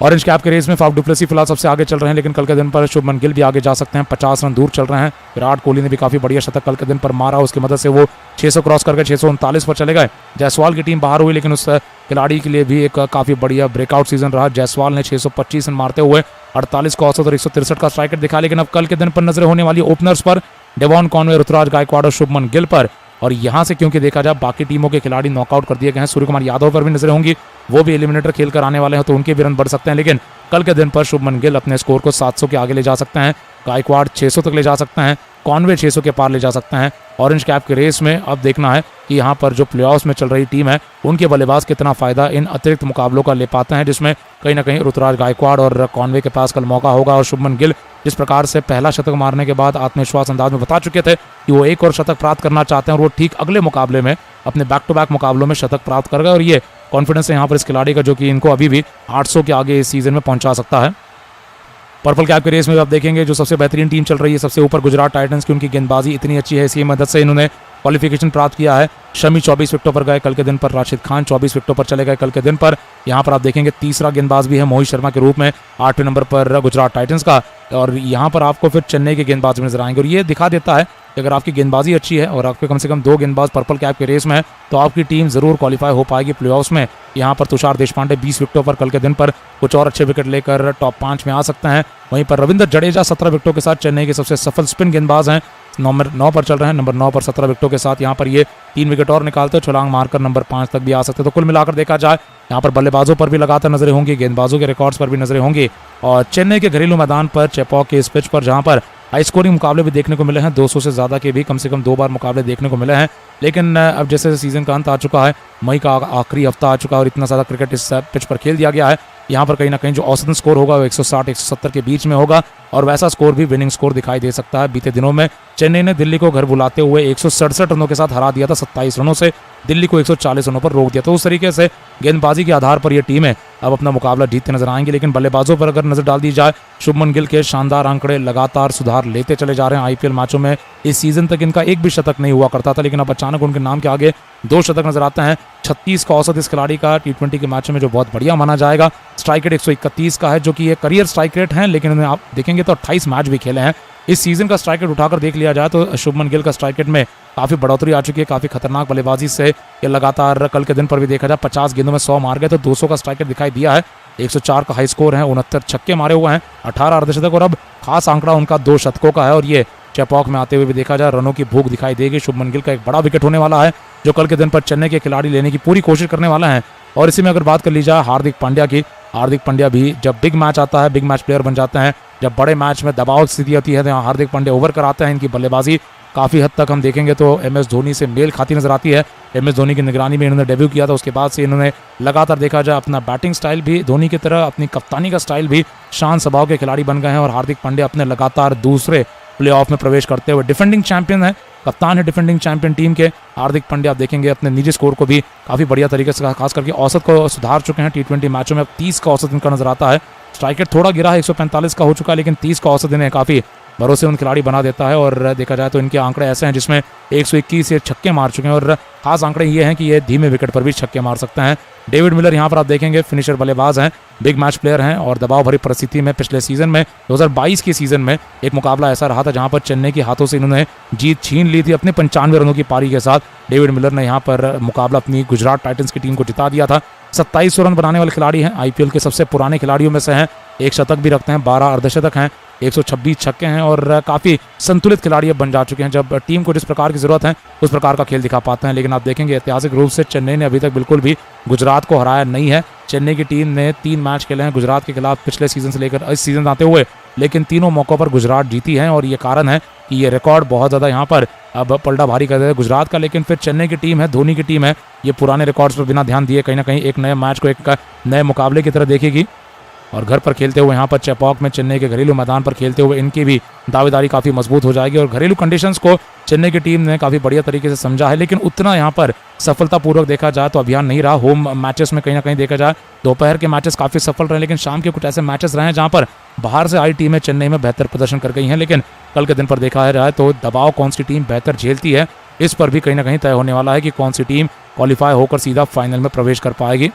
ऑरेंज कैप के रेस में फाफ डुप्लेसी फिलहाल सबसे आगे चल रहे हैं, लेकिन कल के दिन पर शुभमन गिल भी आगे जा सकते हैं। 50 रन दूर चल रहे हैं। विराट कोहली ने भी काफी बढ़िया शतक कल के दिन पर मारा, उसकी मदद से वो 600 क्रॉस करके 639 पर चले गए। जायसवाल की टीम बाहर हुई, लेकिन उस खिलाड़ी के लिए भी एक काफी बढ़िया ब्रेकआउट सीजन रहा। जायसवाल ने 625 रन मारते हुए 48 का औसत और 163 का स्ट्राइक रेट दिखा। लेकिन अब कल के दिन पर नजरें होने वाली ओपनर्स पर, डेवॉन कॉनवे, ऋतुराज गायकवाड़ और शुभमन गिल पर। और यहां से क्योंकि देखा जाए बाकी टीमों के खिलाड़ी नॉकआउट कर दिए गए हैं, सूर्य कुमार यादव पर भी नजरें होंगी, वो भी एलिमिनेटर खेल कर आने वाले हैं, तो उनके भी रन बढ़ सकते हैं। लेकिन कल के दिन पर शुभमन गिल अपने स्कोर को 700 के आगे ले जा सकते हैं, गायकवाड़ 600 तक ले जा सकते हैं, कॉनवे 600 के पार ले जा सकते हैं। ऑरेंज कैप के रेस में अब देखना है कि यहाँ पर जो प्लेऑफ्स में चल रही टीम है उनके बल्लेबाज कितना फायदा इन अतिरिक्त मुकाबलों का ले पाते हैं, जिसमें कहीं ना कहीं ऋतुराज गायकवाड़ और कॉनवे के पास कल मौका होगा। और शुभमन गिल जिस प्रकार से पहला शतक मारने के बाद आत्मविश्वास अंदाज में बता चुके थे कि वो एक और शतक प्राप्त करना चाहते हैं, और वो ठीक अगले मुकाबले में अपने बैक टू बैक मुकाबलों में शतक प्राप्त कर गए। और ये कॉन्फिडेंस है यहाँ पर इस खिलाड़ी का, जो कि इनको अभी भी 800 के आगे इस सीजन में पहुंचा सकता है। पर्पल कैप के रेस में आप देखेंगे जो सबसे बेहतरीन टीम चल रही है सबसे ऊपर गुजरात टाइटंस की, उनकी गेंदबाजी इतनी अच्छी है, इसी मदद से इन्होंने क्वालिफिकेशन प्राप्त किया है। शमी 24 विकेटों पर गए कल के दिन पर, राशिद खान 24 विकेटों पर चले गए कल के दिन पर। यहाँ पर आप देखेंगे तीसरा गेंदबाज भी है मोहित शर्मा के रूप में 8वें नंबर पर गुजरात टाइटंस का, और यहाँ पर आपको फिर चेन्नई के गेंदबाज भी नजर आएंगे। और ये दिखा देता है कि अगर आपकी गेंदबाजी अच्छी है और आपके कम से कम 2 गेंदबाज पर्पल कैप के रेस में है, तो आपकी टीम जरूर क्वालिफाई हो पाएगी प्लेऑफ्स में। यहाँ पर तुषार देशपांडे 20 विकेटों पर कल के दिन पर कुछ और अच्छे विकेट लेकर टॉप 5 में आ सकते हैं। वहीं पर रविंद्र जडेजा 17 विकेटों के साथ चेन्नई के सबसे सफल स्पिन गेंदबाज हैं, नंबर 9 पर चल रहे हैं, नंबर 9 पर 17 विकेटों के साथ। यहाँ पर ये 3 विकेट और निकालते हैं, छलांग मारकर नंबर 5 तक भी आ सकते हैं। तो कुल मिलाकर देखा जाए यहाँ पर बल्लेबाजों पर भी लगातार नजरें होंगी, गेंदबाजों के रिकॉर्ड्स पर भी नजरें होंगी। और चेन्नई के घरेलू मैदान पर चेपॉक के इस पिच पर जहाँ पर हाई स्कोरिंग मुकाबले भी देखने को मिले हैं, 200 से ज़्यादा के भी कम से कम 2 बार मुकाबले देखने को मिले हैं। लेकिन अब जैसे सीजन का अंत आ चुका है, मई का आखिरी हफ्ता आ चुका है और इतना ज़्यादा क्रिकेट इस पिच पर खेल दिया गया है, यहाँ पर कहीं ना कहीं जो औसतन स्कोर होगा वो 160-170 के बीच में होगा, और वैसा स्कोर भी विनिंग स्कोर दिखाई दे सकता है। बीते दिनों में चेन्नई ने दिल्ली को घर बुलाते हुए 167 रनों के साथ हरा दिया था, 27 रनों से दिल्ली को 140 रनों पर रोक दिया। तो उस तरीके से गेंदबाजी के आधार पर यह टीमें अब अपना मुकाबला जीतते नजर आएंगी। लेकिन बल्लेबाजों पर अगर नजर डाल दी जाए, शुभमन गिल के शानदार आंकड़े लगातार सुधार लेते चले जा रहे हैं। आईपीएल मैचों में इस सीजन तक इनका एक भी शतक नहीं हुआ करता था, लेकिन अब अचानक उनके नाम के आगे 2 शतक नजर आते हैं। 36 का औसत इस खिलाड़ी का T20 के मैचों में जो बहुत बढ़िया माना जाएगा। स्ट्राइक रेट 131 का है, जो कि ये करियर स्ट्राइक रेट है, लेकिन उन्हें आप देखेंगे तो 28 मैच भी खेले हैं। इस सीजन का स्ट्राइक रेट उठाकर देख लिया जाए तो शुभमन गिल का स्ट्राइक रेट में काफी बढ़ोतरी आ चुकी है, काफी खतरनाक बल्लेबाजी से ये लगातार कल के दिन पर भी देखा जाए 50 गेंदों में 100 मार गए, तो 200 का स्ट्राइक रेट दिखाई दिया है। 104 का हाई स्कोर है, 69 छक्के मारे हुए हैं, 18 अर्धशतक, और अब खास आंकड़ा उनका 2 शतकों का है। और ये चेपॉक में आते हुए भी देखा जाए रनों की भूख दिखाई देगी। शुभमन गिल का एक बड़ा विकेट होने वाला है, जो कल के दिन पर चेन्नई के खिलाड़ी लेने की पूरी कोशिश करने वाला है। और इसी में अगर बात कर ली जाए हार्दिक पांड्या की, हार्दिक पांड्या भी जब बिग मैच आता है, बिग मैच प्लेयर बन जाते हैं। जब बड़े मैच में दबाव स्थिति होती है तो यहाँ हार्दिक पांड्या ओवर कर आते हैं। इनकी बल्लेबाजी काफ़ी हद तक हम देखेंगे तो MS धोनी से मेल खाती नजर आती है। MS धोनी की निगरानी में इन्होंने डेब्यू किया था, उसके बाद से इन्होंने लगातार देखा जाए अपना बैटिंग स्टाइल भी धोनी की तरह, अपनी कप्तानी का स्टाइल भी शांत स्वभाव के खिलाड़ी बन गए हैं। और हार्दिक पांड्या अपने लगातार दूसरे प्लेऑफ में प्रवेश करते हुए डिफेंडिंग चैंपियन है, कप्तान है डिफेंडिंग चैंपियन टीम के। हार्दिक पांड्या आप देखेंगे अपने निजी स्कोर को भी काफ़ी बढ़िया तरीके से, खास करके औसत को सुधार चुके हैं। T20 मैचों में अब 30 का औसत इनका नजर आता है। स्ट्राइक रेट थोड़ा गिरा है, 145 का हो चुका है, लेकिन 30 का औसत इन्हें काफ़ी भरोसेमंद खिलाड़ी बना देता है। और देखा जाए तो इनके आंकड़े ऐसे हैं जिसमें 121 से छक्के मार चुके हैं, और खास आंकड़े ये हैं कि ये धीमे विकेट पर भी छक्के मार सकते हैं। डेविड मिलर यहाँ पर आप देखेंगे फिनिशर बल्लेबाज हैं, बिग मैच प्लेयर हैं, और दबाव भरी परिस्थिति में पिछले सीजन में 2022 के सीजन में एक मुकाबला ऐसा रहा था जहां पर चेन्नई के हाथों से इन्होंने जीत छीन ली थी अपने 95 रनों की पारी के साथ। डेविड मिलर ने यहाँ पर मुकाबला अपनी गुजरात टाइटंस की टीम को जिता दिया था। 27 रन बनाने वाले खिलाड़ी हैं, आईपीएल के सबसे पुराने खिलाड़ियों में से हैं, 1 शतक भी रखते हैं, 12 अर्धशतक हैं, 126 छक्के हैं, और काफ़ी संतुलित खिलाड़ी अब बन जा चुके हैं। जब टीम को जिस प्रकार की जरूरत है उस प्रकार का खेल दिखा पाते हैं। लेकिन आप देखेंगे ऐतिहासिक रूप से चेन्नई ने अभी तक बिल्कुल भी गुजरात को हराया नहीं है। चेन्नई की टीम ने 3 मैच खेले हैं गुजरात के खिलाफ पिछले सीजन से लेकर इस सीजन आते हुए, लेकिन तीनों मौक़ों पर गुजरात जीती है। और ये कारण है कि ये रिकॉर्ड बहुत ज़्यादा यहाँ पर अब पलटा भारी कर देता है गुजरात का। लेकिन फिर चेन्नई की टीम है, धोनी की टीम है, ये पुराने रिकॉर्ड्स पर बिना ध्यान दिए कहीं ना कहीं एक नए मैच को एक नए मुकाबले की तरह देखेगी। और घर पर खेलते हुए यहाँ पर चेपॉक में चेन्नई के घरेलू मैदान पर खेलते हुए इनकी भी दावेदारी काफ़ी मजबूत हो जाएगी। और घरेलू कंडीशंस को चेन्नई की टीम ने काफ़ी बढ़िया तरीके से समझा है, लेकिन उतना यहाँ पर सफलतापूर्वक देखा जाए तो अभियान नहीं रहा। होम मैचेस में कहीं ना कहीं देखा जाए दोपहर के मैचेस काफ़ी सफल रहे, लेकिन शाम के कुछ ऐसे मैचेस रहे हैं जहाँ पर बाहर से आई टीमें चेन्नई में बेहतर प्रदर्शन कर गई हैं। लेकिन कल के दिन पर देखा जाए तो दबाव कौन सी टीम बेहतर झेलती है, इस पर भी कहीं ना कहीं तय होने वाला है कि कौन सी टीम क्वालिफाई होकर सीधा फाइनल में प्रवेश कर पाएगी।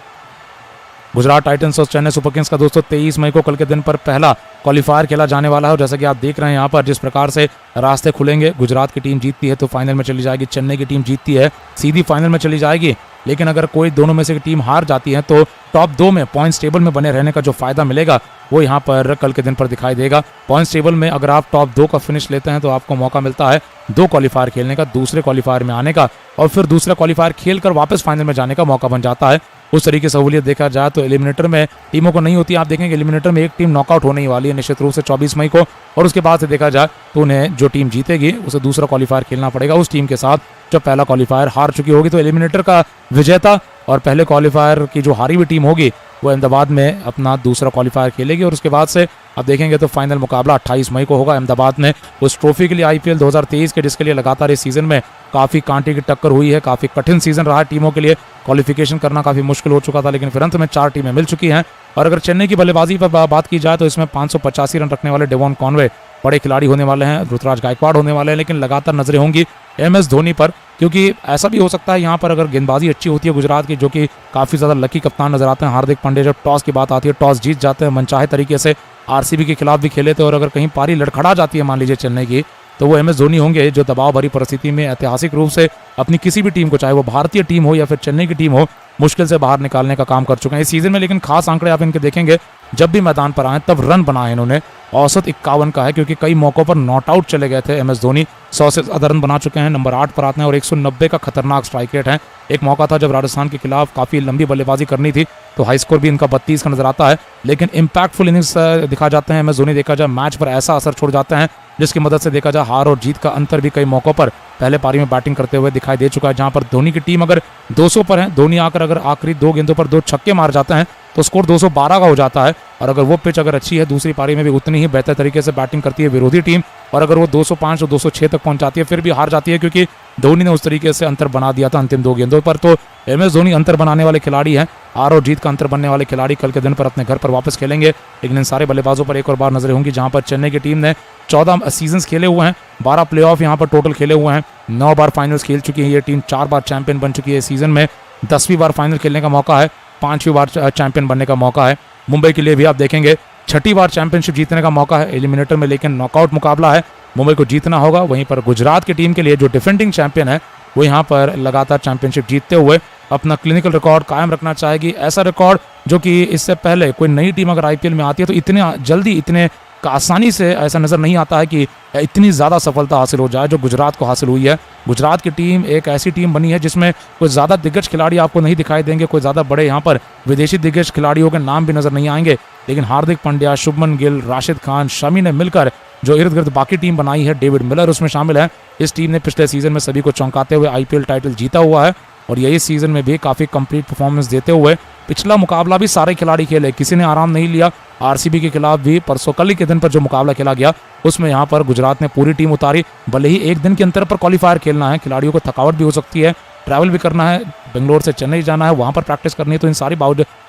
गुजरात टाइटंस और चेन्नई सुपर किंग्स का दोस्तों 23 मई को कल के दिन पर पहला क्वालिफायर खेला जाने वाला है। और जैसा कि आप देख रहे हैं यहाँ पर जिस प्रकार से रास्ते खुलेंगे, गुजरात की टीम जीतती है तो फाइनल में चली जाएगी, चेन्नई की टीम जीतती है सीधी फाइनल में चली जाएगी। लेकिन अगर कोई दोनों में से टीम हार जाती है तो टॉप 2 में पॉइंट्स टेबल में बने रहने का जो फायदा मिलेगा वो यहाँ पर कल के दिन पर दिखाई देगा। पॉइंट्स टेबल में अगर आप टॉप 2 का फिनिश लेते हैं तो आपको मौका मिलता है 2 क्वालिफायर खेलने का, दूसरे क्वालिफायर में आने का और फिर दूसरा क्वालिफायर खेलकर वापस फाइनल में जाने का मौका बन जाता है। उस तरीके से सहूलियत देखा जाए तो एलिमिनेटर में टीमों को नहीं होती। आप देखेंगे एलिमिनेटर में एक टीम नॉकआउट होने ही वाली है निश्चित रूप से 24 मई को, और उसके बाद से देखा जाए तो उन्हें जो टीम जीतेगी उसे दूसरा क्वालिफायर खेलना पड़ेगा उस टीम के साथ जो पहला क्वालिफायर हार चुकी होगी। तो एलिमिनेटर का विजेता और पहले क्वालिफायर की जो हारी हुई टीम होगी वो अहमदाबाद में अपना दूसरा क्वालिफायर खेलेगी। और उसके बाद से आप देखेंगे तो फाइनल मुकाबला 28 मई को होगा अहमदाबाद में उस ट्रॉफी के लिए, आईपीएल 2023 के, जिसके लिए लगातार इस सीजन में काफ़ी कांटे की टक्कर हुई है। काफ़ी कठिन सीजन रहा है टीमों के लिए, क्वालिफिकेशन करना काफ़ी मुश्किल हो चुका था, लेकिन फिर अंत में 4 टीमें मिल चुकी हैं। और अगर चेन्नई की बल्लेबाजी पर बात की जाए तो इसमें 585 रन रखने वाले डेवॉन कॉनवे बड़े खिलाड़ी होने वाले हैं, ऋतुराज गायकवाड़ होने वाले हैं। लेकिन लगातार नजरें होंगी MS धोनी पर, क्योंकि ऐसा भी हो सकता है यहाँ पर अगर गेंदबाजी अच्छी होती है गुजरात की, जो कि काफ़ी ज़्यादा लकी कप्तान नजर आते हैं हार्दिक पांड्या, जब टॉस की बात आती है टॉस जीत जाते हैं, मनचाहे तरीके से RCB के खिलाफ भी खेले थे। और अगर कहीं पारी लड़खड़ा जाती है मान लीजिए चेन्नई की, तो वो MS धोनी होंगे जो दबाव भरी परिस्थिति में ऐतिहासिक रूप से अपनी किसी भी टीम को, चाहे वो भारतीय टीम हो या फिर चेन्नई की टीम हो, मुश्किल से बाहर निकालने का काम कर चुके हैं इस सीजन में। लेकिन खास आंकड़े आप इनके देखेंगे, जब भी मैदान पर आए तब रन बनाए इन्होंने, औसत 51 का है, क्योंकि कई मौकों पर नॉट आउट चले गए थे MS धोनी। 100 से ज़्यादा रन बना चुके हैं, नंबर 8 पर आते हैं और 190 का खतरनाक स्ट्राइक रेट है। एक मौका था जब राजस्थान के खिलाफ काफ़ी लंबी बल्लेबाजी करनी थी तो हाई स्कोर भी इनका 32 का नजर आता है। लेकिन इम्पैक्टफुल इनिंग्स दिखा जाते हैं MS धोनी, देखा जाए मैच पर ऐसा असर छोड़ जाते हैं जिसकी मदद से देखा जाए हार और जीत का अंतर भी कई मौकों पर पहले पारी में बैटिंग करते हुए दिखाई दे चुका है। जहां पर धोनी की टीम अगर 200 पर है, धोनी आकर अगर आखिरी 2 गेंदों पर 2 छक्के मार जाते हैं तो स्कोर 212 का हो जाता है। और अगर वो पिच अगर अच्छी है, दूसरी पारी में भी उतनी ही बेहतर तरीके से बैटिंग करती है विरोधी टीम, और अगर वो 205 और 206 तक पहुंच जाती है फिर भी हार जाती है, क्योंकि धोनी ने उस तरीके से अंतर बना दिया था अंतिम 2 गेंदों पर। तो MS धोनी अंतर बनाने वाले खिलाड़ी हैं, हार और जीत का अंतर बनने वाले खिलाड़ी कल के दिन पर अपने घर पर वापस खेलेंगे। लेकिन इन सारे बल्लेबाजों पर एक और बार नजरें होंगी, जहां पर चेन्नई की टीम ने 14 सीजन खेले हुए हैं, 12 प्लेऑफ यहाँ पर टोटल खेले हुए हैं, 9 बार फाइनल्स खेल चुकी है ये टीम, 4 बार चैंपियन बन चुकी है सीजन में, 10वीं बार फाइनल खेलने का मौका है, 5वीं बार चैंपियन बनने का मौका है। मुंबई के लिए भी आप देखेंगे 6ठी बार चैंपियनशिप जीतने का मौका है एलिमिनेटर में, लेकिन नॉकआउट मुकाबला है, मुंबई को जीतना होगा। वहीं पर गुजरात की टीम के लिए जो डिफेंडिंग चैंपियन है वो यहाँ पर लगातार चैंपियनशिप जीतते हुए अपना क्लिनिकल रिकॉर्ड कायम रखना चाहेगी, ऐसा रिकॉर्ड जो कि इससे पहले कोई नई टीम अगर IPL में आती है तो इतने जल्दी, इतने आसानी से ऐसा नजर नहीं आता है कि इतनी ज़्यादा सफलता हासिल हो जाए जो गुजरात को हासिल हुई है। गुजरात की टीम एक ऐसी टीम बनी है जिसमें कोई ज़्यादा दिग्गज खिलाड़ी आपको नहीं दिखाई देंगे, कोई ज़्यादा बड़े यहाँ पर विदेशी दिग्गज खिलाड़ियों के नाम भी नजर नहीं आएंगे, लेकिन हार्दिक पांड्या, शुभमन गिल, राशिद खान, शमी ने मिलकर जो इर्द गिर्द बाकी टीम बनाई है, डेविड मिलर उसमें शामिल है। इस टीम ने पिछले सीजन में सभी को चौंकाते हुए IPL टाइटल जीता हुआ है और यही सीजन में भी काफ़ी कंप्लीट परफॉर्मेंस देते हुए पिछला मुकाबला भी सारे खिलाड़ी खेले, किसी ने आराम नहीं लिया। RCB के खिलाफ भी परसों कल के दिन पर जो मुकाबला खेला गया उसमें यहाँ पर गुजरात ने पूरी टीम उतारी। भले ही एक दिन के अंतर पर क्वालिफायर खेलना है, खिलाड़ियों को थकावट भी हो सकती है, ट्रैवल भी करना है, बेंगलोर से चेन्नई जाना है, वहाँ पर प्रैक्टिस करनी है, तो इन सारी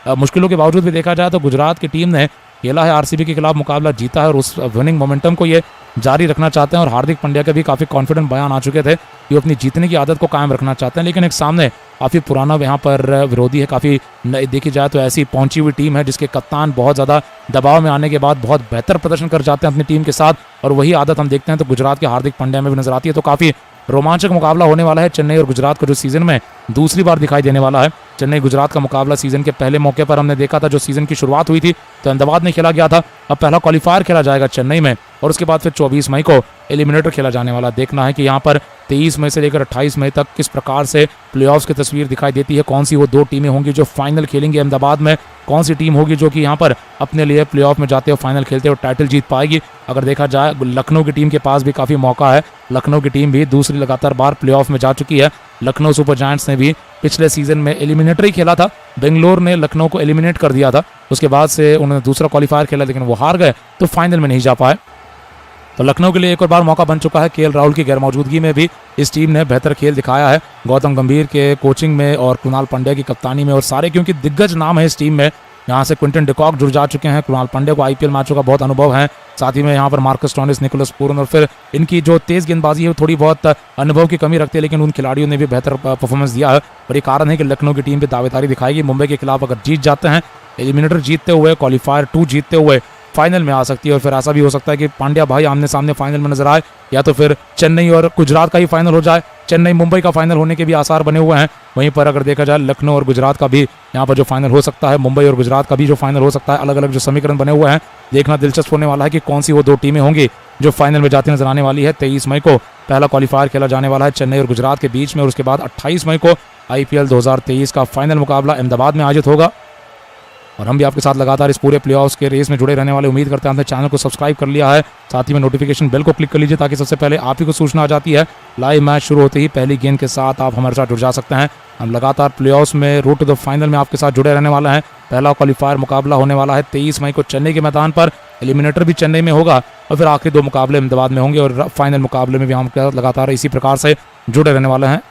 मुश्किलों के बावजूद भी देखा जाए तो गुजरात की टीम ने खेला है, RCB के खिलाफ मुकाबला जीता है और उस विनिंग मोमेंटम को ये जारी रखना चाहते हैं। और हार्दिक पांड्या के भी काफ़ी कॉन्फिडेंट बयान आ चुके थे कि वो अपनी जीतने की आदत को कायम रखना चाहते हैं, लेकिन एक सामने काफ़ी पुराना यहाँ पर विरोधी है, काफ़ी देखी जाए तो ऐसी पहुंची हुई टीम है जिसके कप्तान बहुत ज़्यादा दबाव में आने के बाद बहुत बेहतर प्रदर्शन कर जाते हैं अपनी टीम के साथ, और वही आदत हम देखते हैं तो गुजरात के हार्दिक पांड्या में भी नजर आती है। तो काफ़ी रोमांचक मुकाबला होने वाला है चेन्नई और गुजरात को, जो सीजन में दूसरी बार दिखाई देने वाला है। चेन्नई गुजरात का मुकाबला सीजन के पहले मौके पर हमने देखा था, जो सीजन की शुरुआत हुई थी तो अहमदाबाद में खेला गया था। अब पहला क्वालिफायर खेला जाएगा चेन्नई में और उसके बाद फिर 24 मई को एलिमिनेटर खेला जाने वाला। देखना है कि यहाँ पर 23 मई से लेकर 28 मई तक किस प्रकार से प्लेऑफ्स की तस्वीर दिखाई देती है, कौन सी वो 2 टीमें होंगी जो फाइनल खेलेंगी अहमदाबाद में, कौन सी टीम होगी जो कि यहाँ पर अपने लिए प्लेऑफ में जाते हुए फाइनल खेलते हुए टाइटल जीत पाएगी। अगर देखा जाए लखनऊ की टीम के पास भी काफ़ी मौका है, लखनऊ की टीम भी दूसरी लगातार बार प्लेऑफ में जा चुकी है। लखनऊ सुपर जायंट्स ने भी पिछले सीजन में एलिमिनेटर ही खेला था, बेंगलोर ने लखनऊ को एलिमिनेट कर दिया था, उसके बाद से उन्होंने दूसरा क्वालिफायर खेला लेकिन वो हार गए तो फाइनल में नहीं जा पाए। तो लखनऊ के लिए एक और बार मौका बन चुका है। KL राहुल की गैर मौजूदगी में भी इस टीम ने बेहतर खेल दिखाया है, गौतम गंभीर के कोचिंग में और कृणाल पांड्या की कप्तानी में, और सारे क्योंकि दिग्गज नाम है इस टीम में। यहाँ से क्विंटन डिकॉक जुड़ जा चुके हैं, कृणाल पांड्या को IPL मैचों का बहुत अनुभव है, साथ ही में यहाँ पर मार्कस स्टोनिस, निकोलस पूरन, और फिर इनकी जो तेज गेंदबाजी है वो थोड़ी बहुत अनुभव की कमी रखती है, लेकिन उन खिलाड़ियों ने भी बेहतर परफॉर्मेंस दिया है और ये कारण है कि लखनऊ की टीम भी दावेदारी दिखाएगी। मुंबई के खिलाफ अगर जीत जाते हैं एलिमिनेटर जीतते हुए, क्वालिफायर 2 जीतते हुए फाइनल में आ सकती है। और फिर ऐसा भी हो सकता है कि पांड्या भाई आमने सामने फाइनल में नजर आए, या तो फिर चेन्नई और गुजरात का ही फाइनल हो जाए। चेन्नई मुंबई का फाइनल होने के भी आसार बने हुए हैं। वहीं पर अगर देखा जाए लखनऊ और गुजरात का भी यहाँ पर जो फाइनल हो सकता है, मुंबई और गुजरात का भी जो फाइनल हो सकता है। अलग अलग जो समीकरण बने हुए हैं, देखना दिलचस्प होने वाला है कि कौन सी वो दो टीमें होंगी जो फाइनल में जाती नजर आने वाली है। 23 मई को पहला क्वालिफायर खेला जाने वाला है चेन्नई और गुजरात के बीच में, और उसके बाद 28 मई को IPL 2023 का फाइनल मुकाबला अहमदाबाद में आयोजित होगा। और हम भी आपके साथ लगातार इस पूरे प्लेऑफ्स के रेस में जुड़े रहने वाले। उम्मीद करते हैं आपने चैनल को सब्सक्राइब कर लिया है, साथ ही में नोटिफिकेशन बेल को क्लिक कर लीजिए ताकि सबसे पहले आप ही को सूचना आ जाती है लाइव मैच शुरू होते ही पहली गेंद के साथ आप हमारे साथ जुड़ जा सकते हैं। हम लगातार प्लेऑफ्स में रोड टू द फाइनल में आपके साथ जुड़े रहने वाला है। पहला क्वालिफायर मुकाबला होने वाला है 23 मई को चेन्नई के मैदान पर। एलिमिनेटर भी चेन्नई में होगा और फिर आखिरी 2 मुकाबले अहमदाबाद में होंगे, और फाइनल मुकाबले में भी हम लगातार इसी प्रकार से जुड़े रहने वाले हैं।